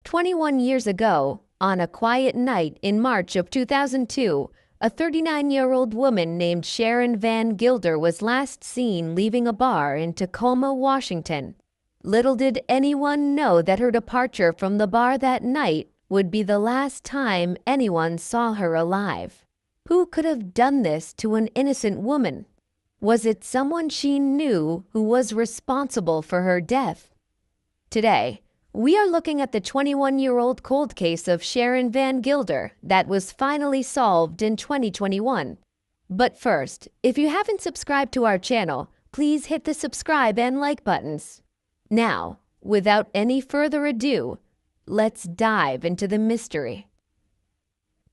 21 years ago, on a quiet night in March of 2002, a 39-year-old woman named Sharon Van Gilder was last seen leaving a bar in Tacoma, Washington. Little did anyone know that her departure from the bar that night would be the last time anyone saw her alive. Who could have done this to an innocent woman? Was it someone she knew who was responsible for her death? Today, we are looking at the 21-year-old cold case of Sharon Van Gilder that was finally solved in 2021. But first, if you haven't subscribed to our channel, please hit the subscribe and like buttons. Now, without any further ado, let's dive into the mystery.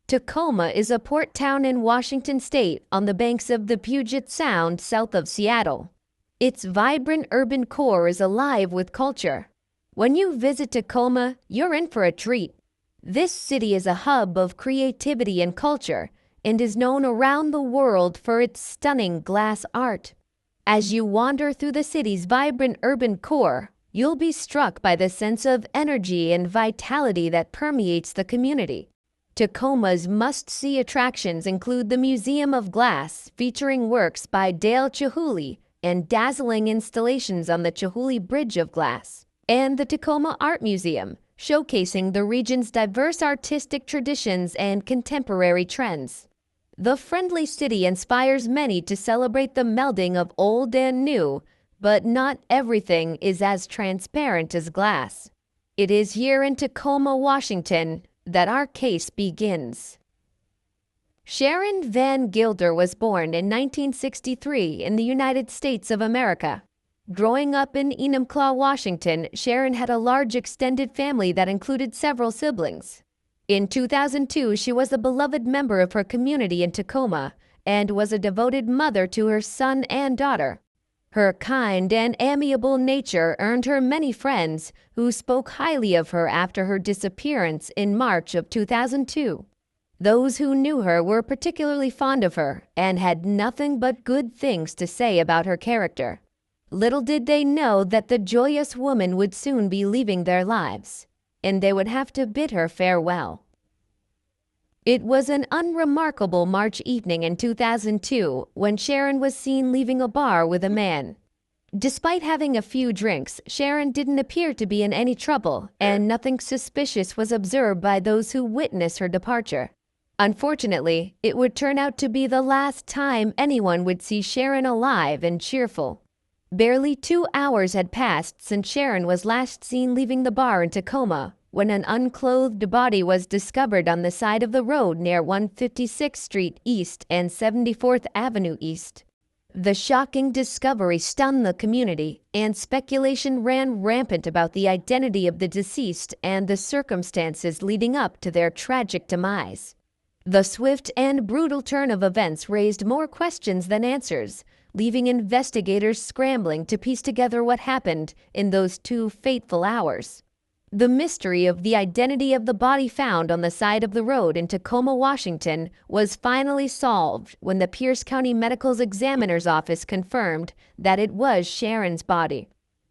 Tacoma is a port town in Washington state on the banks of the Puget Sound south of Seattle. Its vibrant urban core is alive with culture. When you visit Tacoma, you're in for a treat. This city is a hub of creativity and culture and is known around the world for its stunning glass art. As you wander through the city's vibrant urban core, you'll be struck by the sense of energy and vitality that permeates the community. Tacoma's must-see attractions include the Museum of Glass, featuring works by Dale Chihuly and dazzling installations on the Chihuly Bridge of Glass, and the Tacoma Art Museum, showcasing the region's diverse artistic traditions and contemporary trends. The friendly city inspires many to celebrate the melding of old and new, but not everything is as transparent as glass. It is here in Tacoma, Washington, that our case begins. Sharon Van Gilder was born in 1963 in the United States of America. Growing up in Enumclaw, Washington, Sharon had a large extended family that included several siblings. In 2002, she was a beloved member of her community in Tacoma and was a devoted mother to her son and daughter. Her kind and amiable nature earned her many friends who spoke highly of her after her disappearance in March of 2002. Those who knew her were particularly fond of her and had nothing but good things to say about her character. Little did they know that the joyous woman would soon be leaving their lives, and they would have to bid her farewell. It was an unremarkable March evening in 2002 when Sharon was seen leaving a bar with a man. Despite having a few drinks, Sharon didn't appear to be in any trouble, and nothing suspicious was observed by those who witnessed her departure. Unfortunately, it would turn out to be the last time anyone would see Sharon alive and cheerful. Barely 2 hours had passed since Sharon was last seen leaving the bar in Tacoma when an unclothed body was discovered on the side of the road near 156th Street East and 74th Avenue East. The shocking discovery stunned the community, and speculation ran rampant about the identity of the deceased and the circumstances leading up to their tragic demise. The swift and brutal turn of events raised more questions than answers, leaving investigators scrambling to piece together what happened in those 2 fateful hours. The mystery of the identity of the body found on the side of the road in Tacoma, Washington, was finally solved when the Pierce County Medical Examiner's Office confirmed that it was Sharon's body.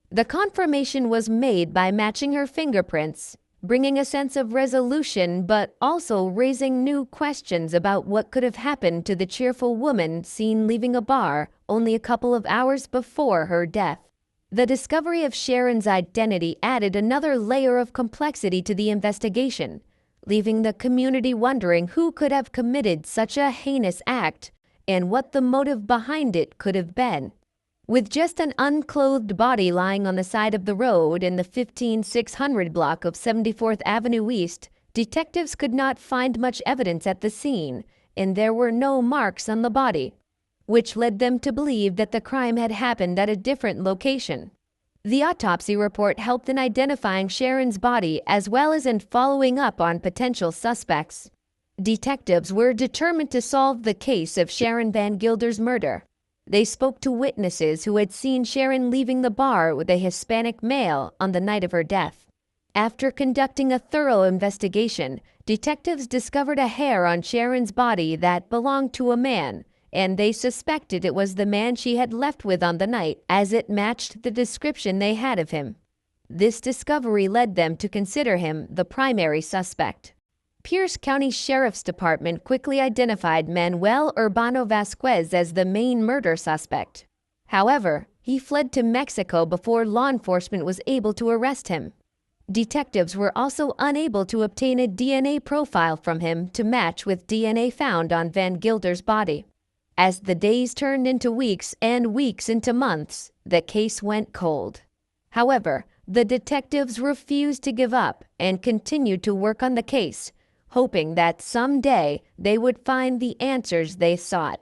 The confirmation was made by matching her fingerprints, bringing a sense of resolution but also raising new questions about what could have happened to the cheerful woman seen leaving a bar only a couple of hours before her death. The discovery of Sharon's identity added another layer of complexity to the investigation, leaving the community wondering who could have committed such a heinous act and what the motive behind it could have been. With just an unclothed body lying on the side of the road in the 15600 block of 74th Avenue East, detectives could not find much evidence at the scene, and there were no marks on the body, which led them to believe that the crime had happened at a different location. The autopsy report helped in identifying Sharon's body as well as in following up on potential suspects. Detectives were determined to solve the case of Sharon Van Gilder's murder. They spoke to witnesses who had seen Sharon leaving the bar with a Hispanic male on the night of her death. After conducting a thorough investigation, detectives discovered a hair on Sharon's body that belonged to a man, and they suspected it was the man she had left with on the night, as it matched the description they had of him. This discovery led them to consider him the primary suspect. Pierce County Sheriff's Department quickly identified Manuel Urbano Vasquez as the main murder suspect. However, he fled to Mexico before law enforcement was able to arrest him. Detectives were also unable to obtain a DNA profile from him to match with DNA found on Van Gilder's body. As the days turned into weeks and weeks into months, the case went cold. However, the detectives refused to give up and continued to work on the case, hoping that someday they would find the answers they sought.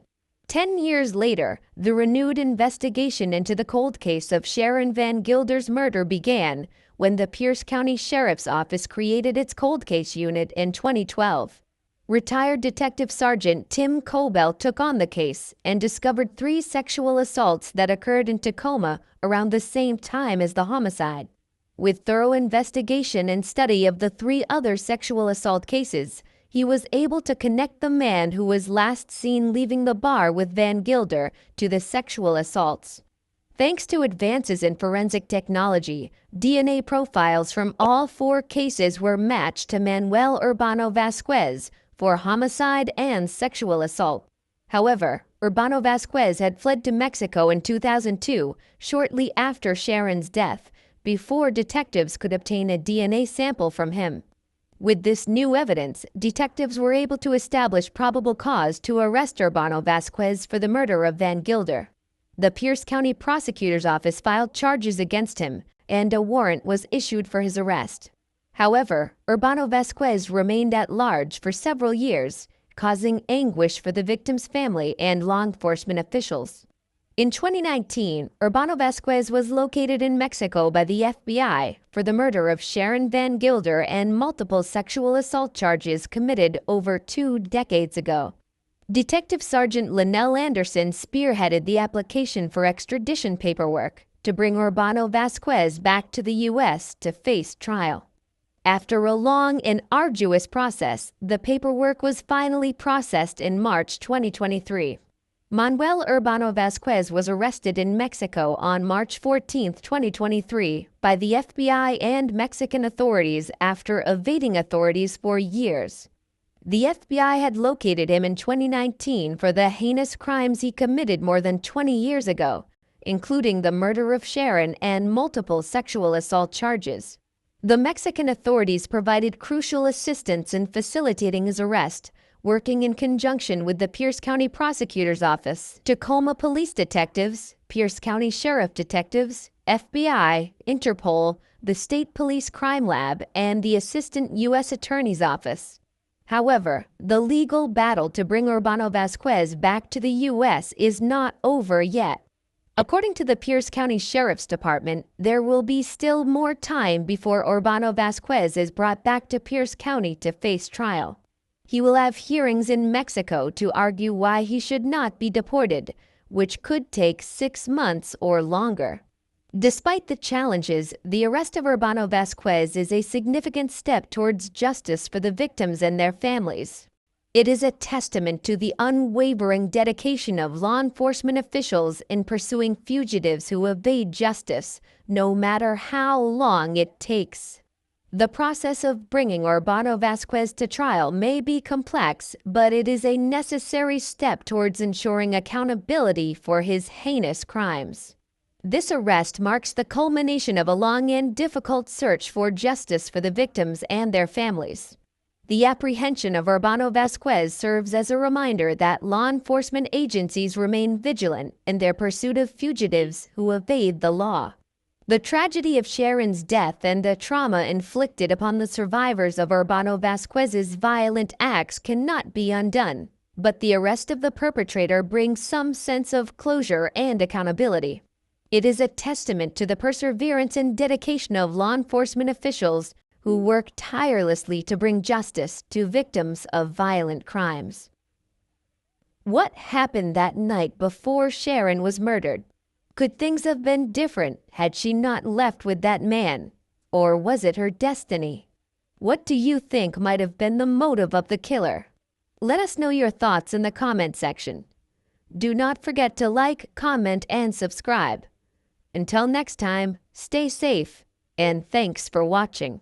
10 years later, the renewed investigation into the cold case of Sharon Van Gilder's murder began when the Pierce County Sheriff's Office created its cold case unit in 2012. Retired Detective Sergeant Tim Cobell took on the case and discovered 3 sexual assaults that occurred in Tacoma around the same time as the homicide. With thorough investigation and study of the 3 other sexual assault cases, he was able to connect the man who was last seen leaving the bar with Van Gilder to the sexual assaults. Thanks to advances in forensic technology, DNA profiles from all 4 cases were matched to Manuel Urbano Vasquez for homicide and sexual assault. However, Urbano Vasquez had fled to Mexico in 2002, shortly after Sharon's death, before detectives could obtain a DNA sample from him. With this new evidence, detectives were able to establish probable cause to arrest Urbano Vasquez for the murder of Van Gilder. The Pierce County Prosecutor's Office filed charges against him, and a warrant was issued for his arrest. However, Urbano Vasquez remained at large for several years, causing anguish for the victim's family and law enforcement officials. In 2019, Urbano Vasquez was located in Mexico by the FBI for the murder of Sharon Van Gilder and multiple sexual assault charges committed over 2 decades ago. Detective Sergeant Linnell Anderson spearheaded the application for extradition paperwork to bring Urbano Vasquez back to the U.S. to face trial. After a long and arduous process, the paperwork was finally processed in March 2023. Manuel Urbano Vasquez was arrested in Mexico on March 14, 2023, by the FBI and Mexican authorities after evading authorities for years. The FBI had located him in 2019 for the heinous crimes he committed more than 20 years ago, including the murder of Sharon and multiple sexual assault charges. The Mexican authorities provided crucial assistance in facilitating his arrest, working in conjunction with the Pierce County Prosecutor's Office, Tacoma Police Detectives, Pierce County Sheriff Detectives, FBI, Interpol, the State Police Crime Lab, and the Assistant U.S. Attorney's Office. However, the legal battle to bring Urbano Vasquez back to the U.S. is not over yet. According to the Pierce County Sheriff's Department, there will be still more time before Urbano Vasquez is brought back to Pierce County to face trial. He will have hearings in Mexico to argue why he should not be deported, which could take 6 months or longer. Despite the challenges, the arrest of Urbano Vasquez is a significant step towards justice for the victims and their families. It is a testament to the unwavering dedication of law enforcement officials in pursuing fugitives who evade justice, no matter how long it takes. The process of bringing Urbano Vasquez to trial may be complex, but it is a necessary step towards ensuring accountability for his heinous crimes. This arrest marks the culmination of a long and difficult search for justice for the victims and their families. The apprehension of Urbano Vasquez serves as a reminder that law enforcement agencies remain vigilant in their pursuit of fugitives who evade the law. The tragedy of Sharon's death and the trauma inflicted upon the survivors of Urbano Vasquez's violent acts cannot be undone, but the arrest of the perpetrator brings some sense of closure and accountability. It is a testament to the perseverance and dedication of law enforcement officials who work tirelessly to bring justice to victims of violent crimes. What happened that night before Sharon was murdered? Could things have been different had she not left with that man? Or was it her destiny? What do you think might have been the motive of the killer? Let us know your thoughts in the comment section. Do not forget to like, comment, and subscribe. Until next time, stay safe And thanks for watching.